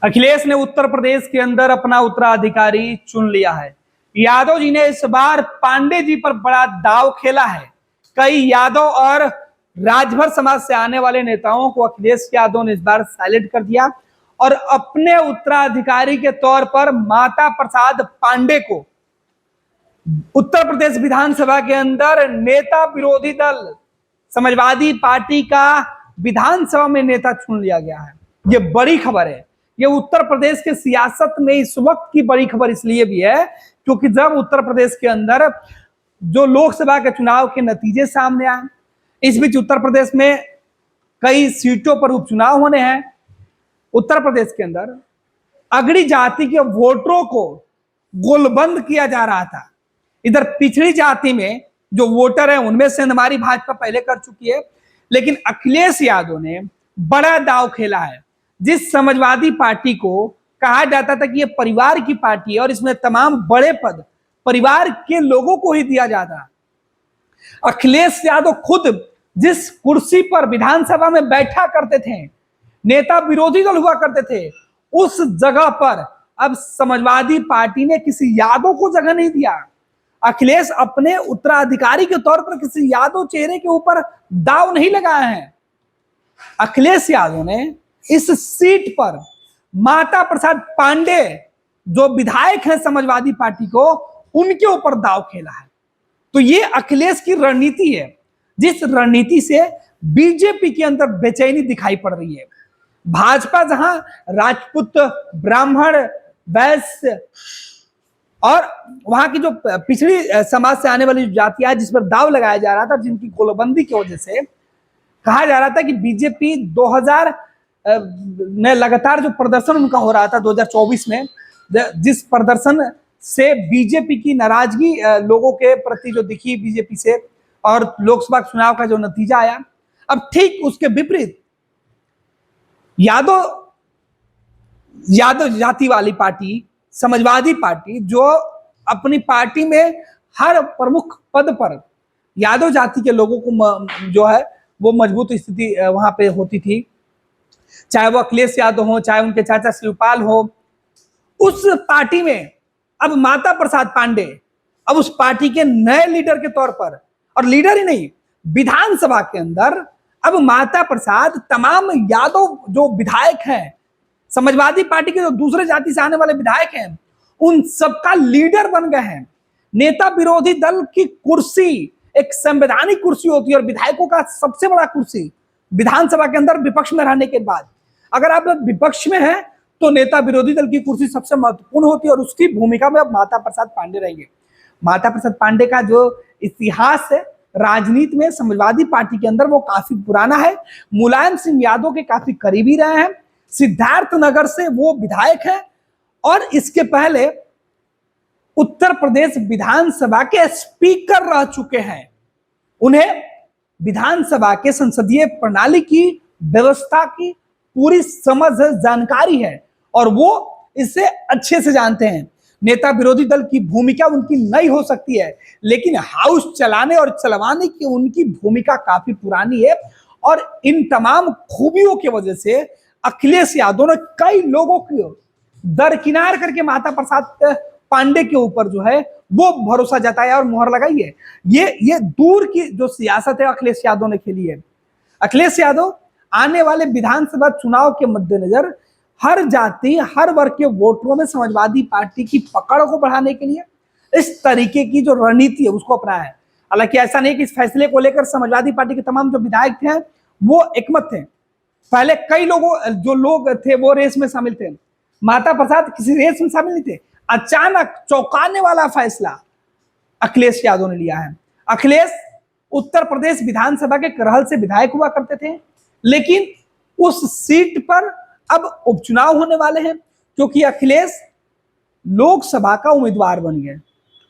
अखिलेश ने उत्तर प्रदेश के अंदर अपना उत्तराधिकारी चुन लिया है। यादव जी ने इस बार पांडे जी पर बड़ा दांव खेला है। कई यादव और राजभर समाज से आने वाले नेताओं को अखिलेश यादव ने इस बार साइलेंट कर दिया और अपने उत्तराधिकारी के तौर पर माता प्रसाद पांडे को उत्तर प्रदेश विधानसभा के अंदर नेता विरोधी दल समाजवादी पार्टी का विधानसभा में नेता चुन लिया गया है। ये बड़ी खबर है। ये उत्तर प्रदेश के सियासत में इस वक्त की बड़ी खबर इसलिए भी है क्योंकि जब उत्तर प्रदेश के अंदर जो लोकसभा के चुनाव के नतीजे सामने आए, इस बीच उत्तर प्रदेश में कई सीटों पर उपचुनाव होने हैं। उत्तर प्रदेश के अंदर अगड़ी जाति के वोटरों को गोलबंद किया जा रहा था। इधर पिछड़ी जाति में जो वोटर है उनमें से हमारी भाजपा पहले कर चुकी है, लेकिन अखिलेश यादव ने बड़ा दांव खेला है। जिस समाजवादी पार्टी को कहा जाता था कि ये परिवार की पार्टी है और इसमें तमाम बड़े पद परिवार के लोगों को ही दिया जाता, अखिलेश यादव खुद जिस कुर्सी पर विधानसभा में बैठा करते थे, नेता विरोधी दल हुआ करते थे, उस जगह पर अब समाजवादी पार्टी ने किसी यादव को जगह नहीं दिया। अखिलेश अपने उत्तराधिकारी के तौर पर किसी यादव चेहरे के ऊपर दांव नहीं लगाए हैं। अखिलेश यादव ने इस सीट पर माता प्रसाद पांडे जो विधायक हैं समाजवादी पार्टी को, उनके ऊपर दांव खेला है। तो ये अखिलेश की रणनीति है, जिस रणनीति से बीजेपी के अंदर बेचैनी दिखाई पड़ रही है। भाजपा जहां राजपूत, ब्राह्मण, वैश्य और वहां की जो पिछड़ी समाज से आने वाली जातियां जिस पर दांव लगाया जा रहा था, जिनकी गोलबंदी की वजह से कहा जा रहा था कि बीजेपी 2000 में लगातार जो प्रदर्शन उनका हो रहा था 2024 में, जिस प्रदर्शन से बीजेपी की नाराजगी लोगों के प्रति जो दिखी बीजेपी से और लोकसभा चुनाव का जो नतीजा आया, अब ठीक उसके विपरीत यादव जाति वाली पार्टी, समाजवादी पार्टी जो अपनी पार्टी में हर प्रमुख पद पर यादव जाति के लोगों को जो है वो मजबूत स्थिति वहां पे होती थी, चाहे वो अखिलेश यादव हो, चाहे उनके चाचा शिवपाल हो, उस पार्टी में अब माता प्रसाद पांडे अब उस पार्टी के नए लीडर के तौर पर, और लीडर ही नहीं, विधानसभा के अंदर अब माता प्रसाद तमाम यादव जो विधायक हैं, समाजवादी पार्टी के जो दूसरे जाति से आने वाले विधायक हैं, उन सबका लीडर बन गए हैं। नेता विरोधी दल की कुर्सी एक संवैधानिक कुर्सी होती है और विधायकों का सबसे बड़ा कुर्सी विधानसभा के अंदर विपक्ष में रहने के बाद, अगर आप विपक्ष में हैं तो नेता विरोधी दल की कुर्सी सबसे महत्वपूर्ण होती है और उसकी भूमिका में अब माता प्रसाद पांडे रहेंगे। माता प्रसाद पांडे का जो इतिहास है राजनीति में समाजवादी पार्टी के अंदर वो काफी पुराना है। मुलायम सिंह यादव के काफी करीबी रहे हैं, सिद्धार्थनगर से वो विधायक है और इसके पहले उत्तर प्रदेश विधानसभा के स्पीकर रह चुके हैं। उन्हें विधानसभा के संसदीय प्रणाली की व्यवस्था की पूरी समझ जानकारी है और वो इसे अच्छे से जानते हैं। नेता विरोधी दल की भूमिका उनकी नई हो सकती है, लेकिन हाउस चलाने और चलवाने की उनकी भूमिका काफी पुरानी है और इन तमाम खूबियों की वजह से अखिलेश यादव ने कई लोगों को दरकिनार करके माता प्रसाद पांडे के ऊपर जो है वो भरोसा जताया और मुहर लगाई है। ये दूर की जो सियासत है अखिलेश यादव ने खेली है। अखिलेश यादव आने वाले विधानसभा चुनाव के मद्देनजर हर जाति, हर वर्ग के वोटरों में समाजवादी पार्टी की पकड़ को बढ़ाने के लिए इस तरीके की जो रणनीति है उसको अपनाया है। हालांकि ऐसा नहीं कि इस फैसले को लेकर समाजवादी पार्टी के तमाम जो विधायक थे वो एकमत थे। पहले कई जो लोग थे वो रेस में शामिल थे। माता प्रसाद किसी रेस में शामिल नहीं थे। अचानक चौंकाने वाला फैसला अखिलेश यादव ने लिया है। अखिलेश उत्तर प्रदेश विधानसभा के करहल से विधायक हुआ करते थे, लेकिन उस सीट पर अब उपचुनाव होने वाले हैं क्योंकि अखिलेश लोकसभा का उम्मीदवार बन गए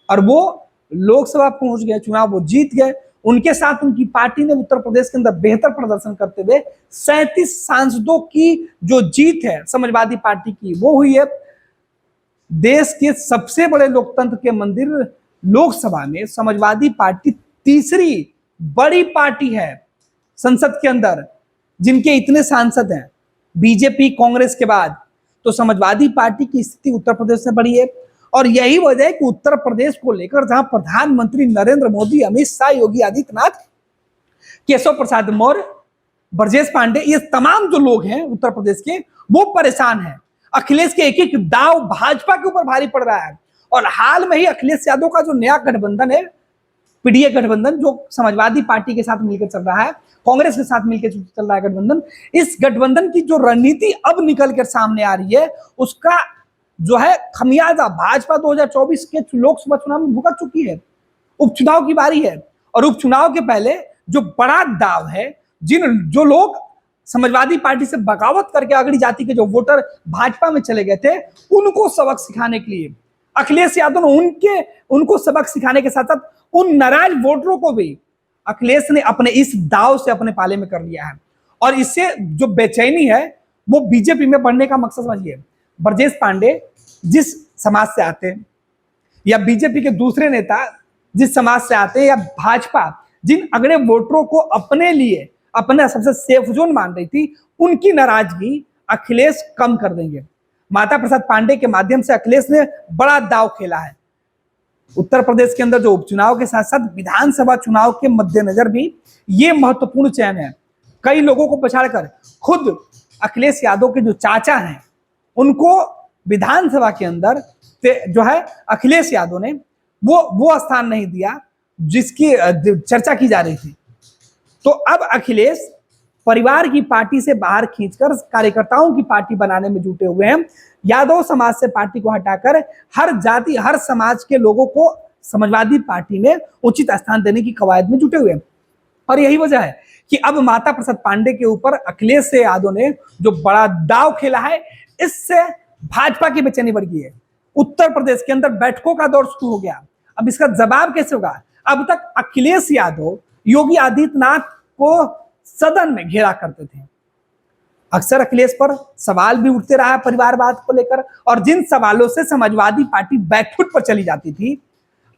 और वो लोकसभा पहुंच गए, चुनाव वो जीत गए। उनके साथ उनकी पार्टी ने उत्तर प्रदेश के अंदर बेहतर प्रदर्शन करते हुए 37 सांसदों की जो जीत है समाजवादी पार्टी की वो हुई है। देश के सबसे बड़े लोकतंत्र के मंदिर लोकसभा में समाजवादी पार्टी तीसरी बड़ी पार्टी है संसद के अंदर, जिनके इतने सांसद हैं बीजेपी कांग्रेस के बाद। तो समाजवादी पार्टी की स्थिति उत्तर प्रदेश में बढ़ी है। और यही वजह है कि उत्तर प्रदेश को लेकर जहां प्रधानमंत्री नरेंद्र मोदी, अमित शाह, योगी आदित्यनाथ, केशव प्रसाद मौर्य, ब्रजेश पांडे, ये तमाम जो लोग हैं उत्तर प्रदेश के, वो परेशान हैं। अखिलेश के एक एक दाव भाजपा के ऊपर भारी पड़ रहा है। और हाल में ही अखिलेश यादव का जो नया गठबंधन है, पीडीए गठबंधन, जो समाजवादी पार्टी के साथ मिलकर चल रहा है, कांग्रेस के साथ मिलकर चल रहा है गठबंधन, इस गठबंधन की जो रणनीति अब निकल कर सामने आ रही है, उसका जो है खमियाजा भाजपा 2024 के लोकसभा चुनाव में भुगत चुकी है। उपचुनाव की बारी है और उपचुनाव के पहले जो बड़ा दाव है, जो लोग समाजवादी पार्टी से बगावत करके अगड़ी जाति के जो वोटर भाजपा में चले गए थे, उनको सबक सिखाने के लिए अखिलेश यादव ने उनको सबक सिखाने के साथ साथ उन नाराज वोटरों को भी अखिलेश ने अपने इस दाव से अपने पाले में कर लिया है। और इससे जो बेचैनी है वो बीजेपी में बढ़ने का मकसद समझिए। ब्रजेश पांडे जिस समाज से आते हैं, या बीजेपी के दूसरे नेता जिस समाज से आते हैं, या भाजपा जिन अगड़े वोटरों को अपने लिए अपना सबसे सेफ जोन मान रही थी, उनकी नाराजगी अखिलेश कम कर देंगे। माता प्रसाद पांडे के माध्यम से अखिलेश ने बड़ा दाव खेला है। उत्तर प्रदेश के अंदर जो उपचुनाव के साथ साथ विधानसभा चुनाव के मद्देनजर भी ये महत्वपूर्ण चयन है। कई लोगों को पछाड़कर खुद अखिलेश यादव के जो चाचा हैं, उनको विधानसभा के अंदर जो है अखिलेश यादव ने वो स्थान नहीं दिया जिसकी चर्चा की जा रही थी। तो अब अखिलेश परिवार की पार्टी से बाहर खींचकर कार्यकर्ताओं की पार्टी बनाने में जुटे हुए हैं। यादव समाज से पार्टी को हटाकर हर जाति, हर समाज के लोगों को समाजवादी पार्टी में उचित स्थान देने की कवायद में जुटे हुए हैं। और यही वजह है कि अब माता प्रसाद पांडे के ऊपर अखिलेश यादव ने जो बड़ा दाव खेला है, इससे भाजपा की बेचैनी बढ़ गई है। उत्तर प्रदेश के अंदर बैठकों का दौर शुरू हो गया। अब इसका जवाब कैसे होगा? अब तक अखिलेश यादव योगी आदित्यनाथ को सदन में घेरा करते थे। अक्सर अखिलेश पर सवाल भी उठते रहा परिवारवाद को लेकर, और जिन सवालों से समाजवादी पार्टी बैकफुट पर चली जाती थी,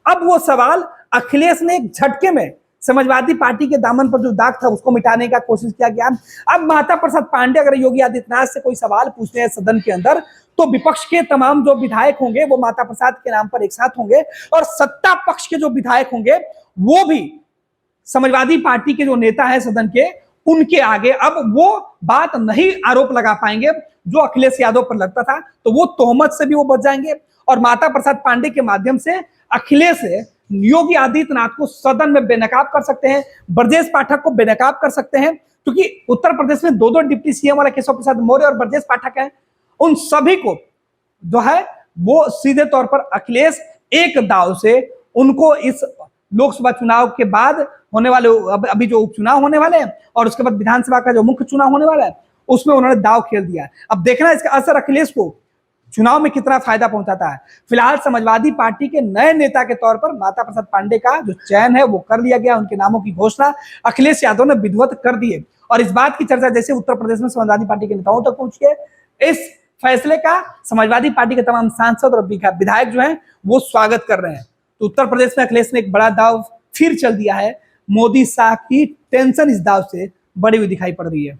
अब वो सवाल अखिलेश ने एक झटके में समाजवादी पार्टी के दामन पर जो दाग था उसको मिटाने का कोशिश किया गया। अब माता प्रसाद पांडे अगर योगी आदित्यनाथ से कोई सवाल पूछते हैं सदन के अंदर, तो विपक्ष के तमाम जो विधायक होंगे वो माता प्रसाद के नाम पर एक साथ होंगे, और सत्ता पक्ष के जो विधायक होंगे वो भी समाजवादी पार्टी के जो नेता है सदन के, उनके आगे अब वो बात नहीं आरोप लगा पाएंगे जो अखिलेश यादव पर लगता था। तो वो तोहमत से भी वो बच जाएंगे, और माता प्रसाद पांडे के माध्यम से अखिलेश योगी आदित्यनाथ को सदन में बेनकाब कर सकते हैं, ब्रजेश पाठक को बेनकाब कर सकते हैं, क्योंकि उत्तर प्रदेश में दो डिप्टी सीएम वाला केशव प्रसाद मौर्य और ब्रजेश पाठक हैं। उन सभी को जो है वो सीधे तौर पर अखिलेश एक दाव से उनको इस लोकसभा चुनाव के बाद होने वाले, अभी जो उपचुनाव होने वाले हैं और उसके बाद विधानसभा का जो मुख्य चुनाव होने वाला है, उसमें उन्होंने दाव खेल दिया है। अब देखना इसका असर अखिलेश को चुनाव में कितना फायदा पहुंचाता है। फिलहाल समाजवादी पार्टी के नए नेता के तौर पर माता प्रसाद पांडे का जो चयन है वो कर लिया गया। उनके नामों की घोषणा अखिलेश यादव ने विधिवत कर दी है, और इस बात की चर्चा जैसे उत्तर प्रदेश में समाजवादी पार्टी के नेताओं तक पहुंची है। इस फैसले का समाजवादी पार्टी के तमाम सांसद और विधायक जो हैं वो स्वागत कर रहे हैं। तो उत्तर प्रदेश में अखिलेश ने एक बड़ा दाव फिर चल दिया है। मोदी शाह की टेंशन इस दाव से बड़ी हुई दिखाई पड़ रही है।